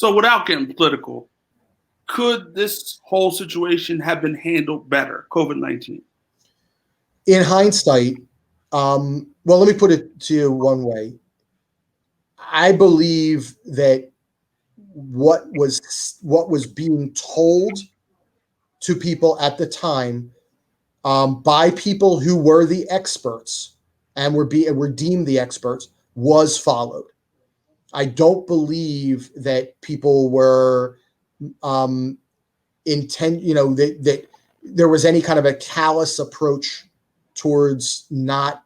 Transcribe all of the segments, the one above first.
So without getting political, could this whole situation have been handled better, COVID-19? In hindsight, well, let me put it to you one way. I believe that what was being told to people at the time by people who were the experts and were deemed the experts was followed. I don't believe that people were that there was any kind of a callous approach towards not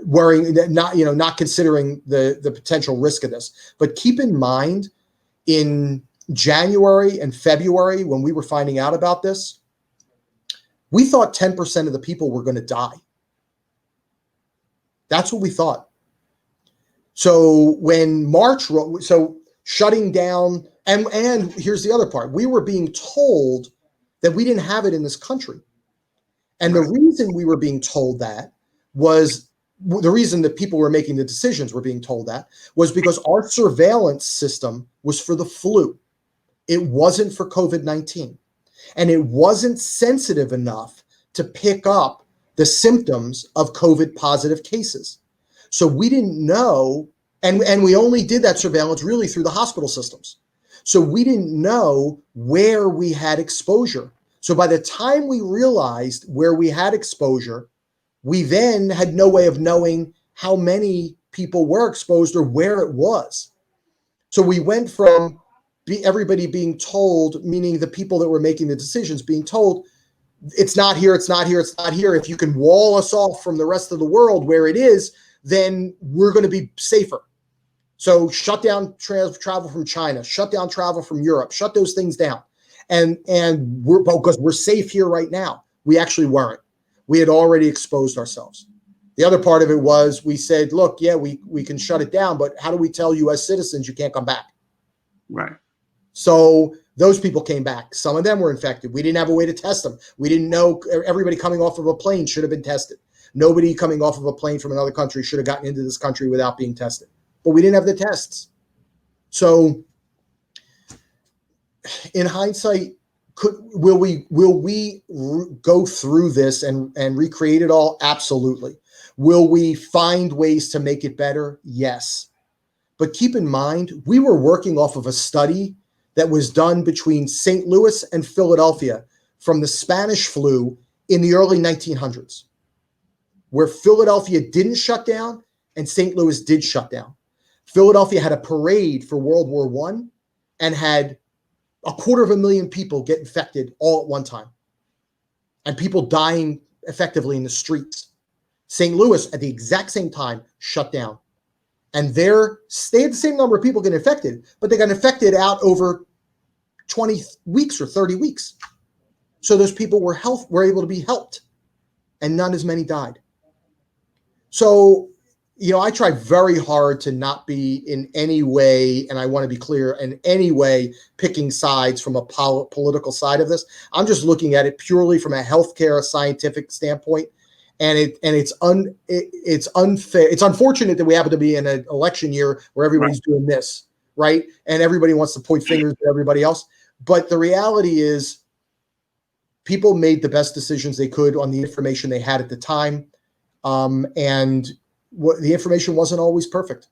worrying, not considering the potential risk of this. But keep in mind, in January and February, when we were finding out about this, we thought 10% of the people were going to die. That's what we thought. So when March, shutting down, and here's the other part, we were being told that we didn't have it in this country. And the reason we were being told that was, the reason that people were making the decisions were being told that was because our surveillance system was for the flu. It wasn't for COVID-19. And it wasn't sensitive enough to pick up the symptoms of COVID positive cases. So we didn't know, and we only did that surveillance really through the hospital systems. So we didn't know where we had exposure. So by the time we realized where we had exposure, we then had no way of knowing how many people were exposed or where it was. So we went from everybody being told, meaning the people that were making the decisions being told, it's not here, it's not here, it's not here. If you can wall us off from the rest of the world where it is, then we're going to be safer. So shut down travel from China, shut down travel from Europe, shut those things down. And because we're safe here right now. We actually weren't. We had already exposed ourselves. The other part of it was we said, look, yeah, we can shut it down, but how do we tell US citizens you can't come back? Right. So those people came back. Some of them were infected. We didn't have a way to test them. We didn't know. Everybody coming off of a plane should have been tested. Nobody coming off of a plane from another country should have gotten into this country without being tested. But we didn't have the tests. So in hindsight, will we go through this and recreate it all? Absolutely. Will we find ways to make it better? Yes. But keep in mind, we were working off of a study that was done between St. Louis and Philadelphia from the Spanish flu in the early 1900s, where Philadelphia didn't shut down and St. Louis did shut down. Philadelphia had a parade for World War I and had 250,000 people get infected all at one time, and people dying effectively in the streets. St. Louis, at the exact same time, shut down. And they had the same number of people get infected, but they got infected out over 20 weeks or 30 weeks. So those people were able to be helped, and not as many died. So, I try very hard to not be in any way, and I want to be clear, in any way picking sides from a political side of this. I'm just looking at it purely from a healthcare scientific standpoint. And it's unfair. It's unfortunate that we happen to be in an election year where everybody's doing this, right? And everybody wants to point fingers at everybody else. But the reality is, people made the best decisions they could on the information they had at the time, and the information wasn't always perfect.